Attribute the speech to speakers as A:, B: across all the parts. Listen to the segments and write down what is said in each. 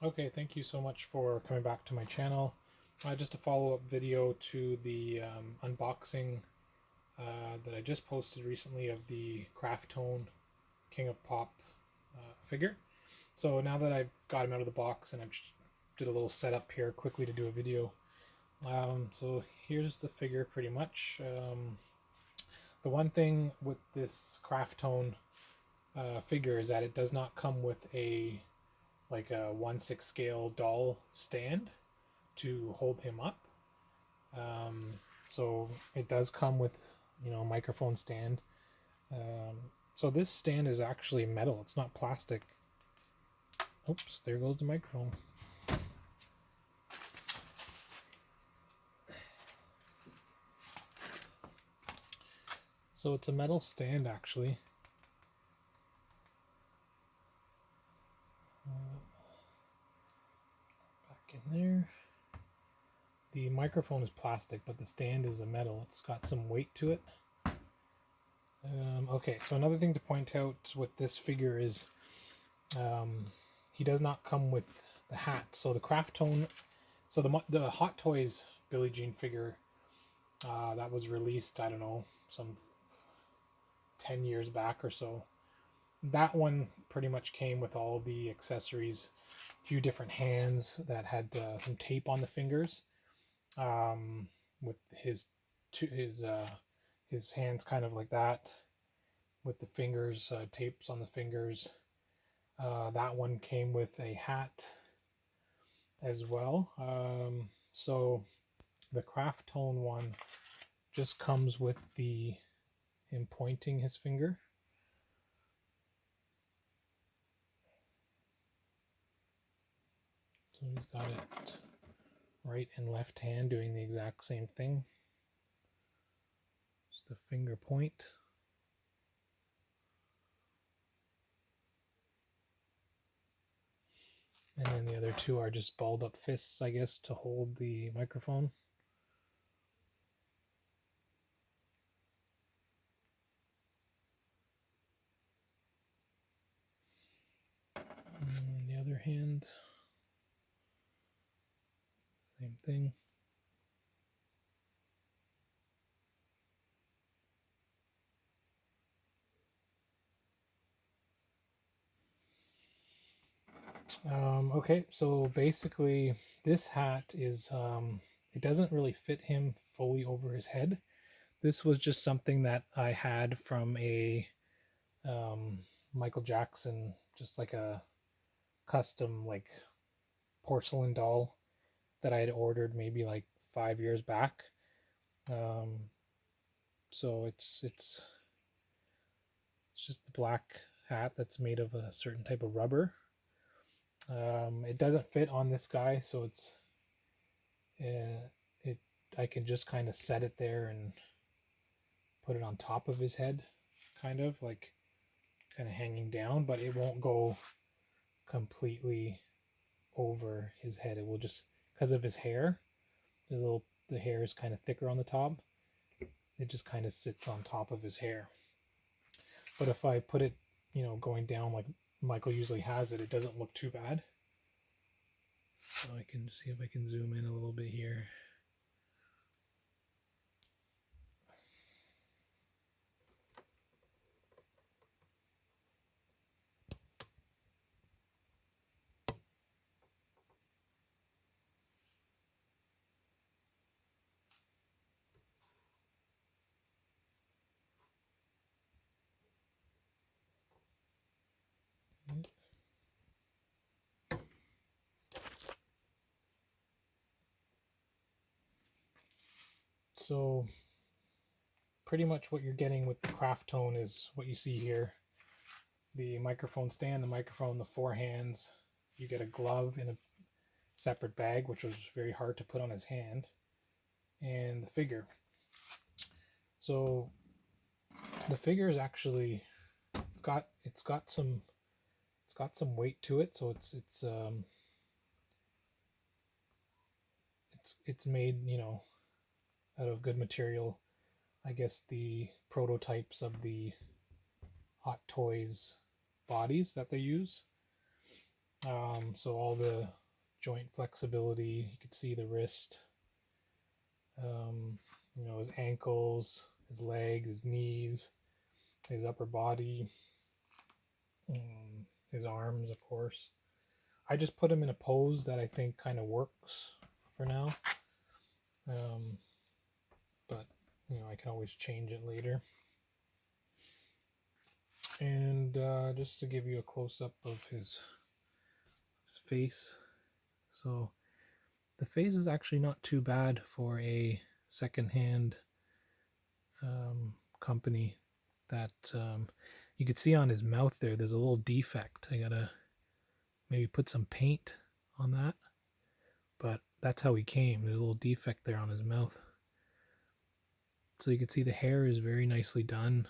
A: Okay, thank you so much for coming back to my channel. Just a follow-up video to the unboxing that I just posted recently of the Craftone King of Pop figure. So now that I've got him out of the box and I've just did a little setup here quickly to do a video. So here's the figure pretty much. The one thing with this Craftone figure is that it does not come with a 1/6 scale doll stand to hold him up. So it does come with a microphone stand. So this stand is actually metal, it's not plastic. Oops, there goes the microphone. So it's a metal stand actually. Back in there. The microphone is plastic, but the stand is a metal. It's got some weight to it. Okay, so another thing to point out with this figure is he does not come with the hat. So the Craftone, so the Hot Toys Billie Jean figure that was released, I don't know, some 10 years back or so. That one pretty much came with all the accessories, a few different hands that had some tape on the fingers, with his hands kind of like that, with the fingers, tapes on the fingers. That one came with a hat as well. So the Craftone one just comes with him pointing his finger. So he's got it right and left hand doing the exact same thing. Just a finger point. And then the other two are just balled up fists, I guess, to hold the microphone. And the other hand, same thing. Okay, so basically this hat is, it doesn't really fit him fully over his head. This was just something that I had from a Michael Jackson, just like a custom porcelain doll that I had ordered maybe like 5 years back. So it's just the black hat that's made of a certain type of rubber. It doesn't fit on this guy, so it I can just kind of set it there and put it on top of his head, kind of hanging down, but it won't go completely over his head. It will just, because of his hair, the hair is kind of thicker on the top. It just kind of sits on top of his hair. But if I put it, going down like Michael usually has it, it doesn't look too bad. So I can see if I can zoom in a little bit here. So pretty much what you're getting with the Craftone is what you see here. The microphone stand, the microphone, the four hands. You get a glove in a separate bag, which was very hard to put on his hand, and the figure. So the figure is actually, it's got some weight to it. So it's made, out of good material. I guess the prototypes of the Hot Toys bodies that they use. So all the joint flexibility, you could see the wrist, his ankles, his legs, his knees, his upper body, his arms, of course. I just put him in a pose that I think kind of works for now. But I can always change it later. And just to give you a close-up of his face. So the face is actually not too bad for a secondhand company. That you could see on his mouth there's a little defect. I gotta maybe put some paint on that, but that's how he came. There's a little defect there on his mouth. So you can see the hair is very nicely done.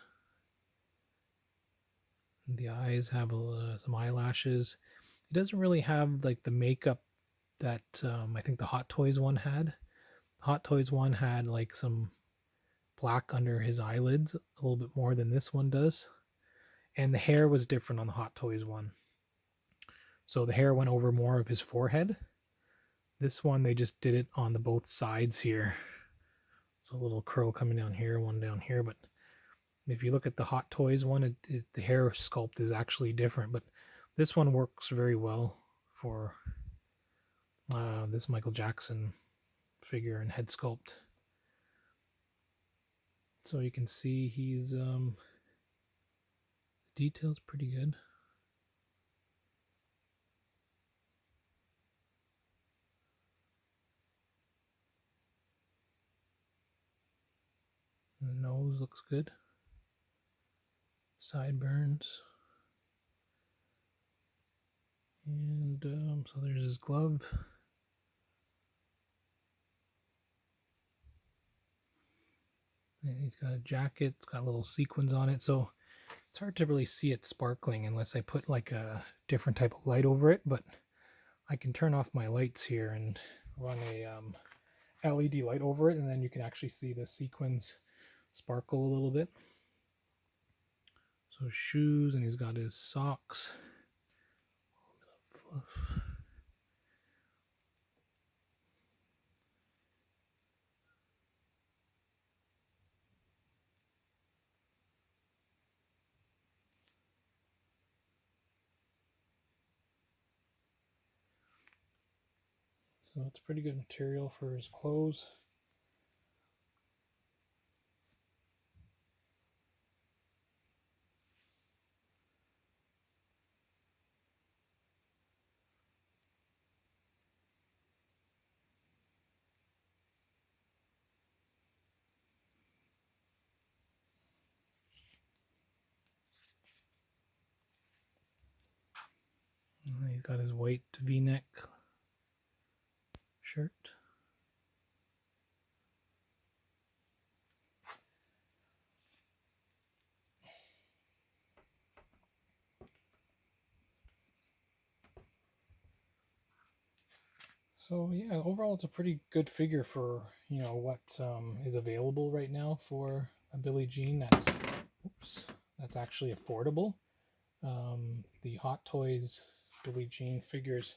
A: The eyes have some eyelashes. He doesn't really have like the makeup that I think the Hot Toys one had. The Hot Toys one had like some black under his eyelids, a little bit more than this one does. And the hair was different on the Hot Toys one. So the hair went over more of his forehead. This one, they just did it on the both sides here. So a little curl coming down here, one down here. But if you look at the Hot Toys one, the hair sculpt is actually different. But this one works very well for this Michael Jackson figure and head sculpt. So you can see he's detail's pretty good. The nose looks good. Sideburns. And so there's his glove. And he's got a jacket. It's got little sequins on it. So it's hard to really see it sparkling unless I put like a different type of light over it. But I can turn off my lights here and run a LED light over it, and then you can actually see the sequins sparkle a little bit. So shoes, and he's got his socks. A little bit of fluff. So it's pretty good material for his clothes. And he's got his white V-neck shirt. So yeah, overall it's a pretty good figure for what is available right now for a Billie Jean that's actually affordable. The Hot Toys Billie Jean figures,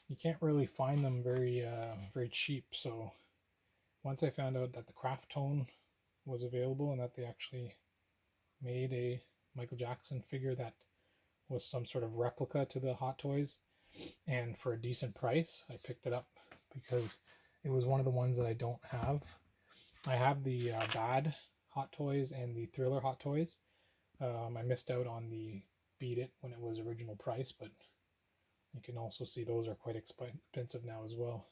A: you can't really find them very cheap. So once I found out that the Craftone was available and that they actually made a Michael Jackson figure that was some sort of replica to the Hot Toys, and for a decent price, I picked it up because it was one of the ones that I don't have. I have the Bad Hot Toys and the Thriller Hot Toys. I missed out on the Beat It when it was original price, but you can also see those are quite expensive now as well.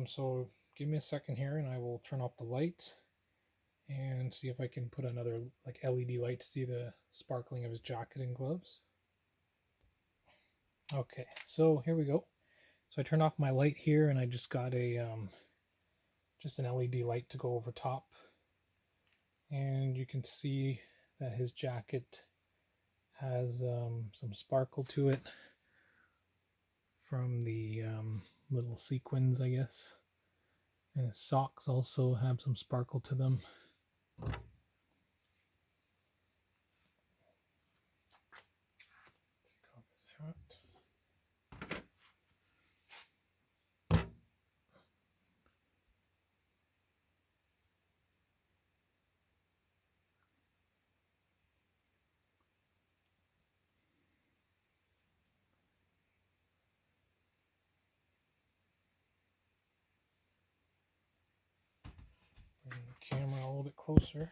A: So give me a second here and I will turn off the light and see if I can put another like LED light to see the sparkling of his jacket and gloves. Okay, so here we go. So I turned off my light here and I just got a just an LED light to go over top. And you can see that his jacket has some sparkle to it from the little sequins, I guess. And his socks also have some sparkle to them. Take off his hat. the camera a little bit closer.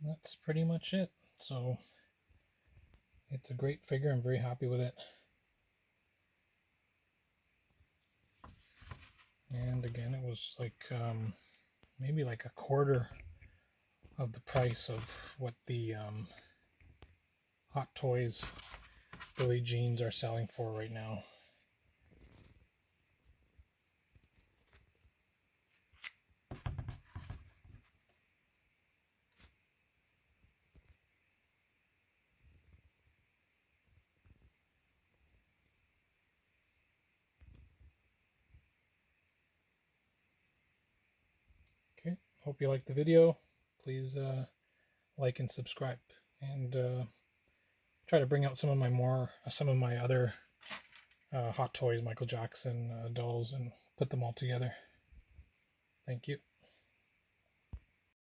A: That's pretty much it. So it's a great figure. I'm very happy with it. And again, it was like maybe like a quarter of the price of what the Hot Toys Billie Jeans are selling for right now. Okay, hope you liked the video. Please like and subscribe, and try to bring out some of my other Hot Toys Michael Jackson dolls and put them all together. Thank you.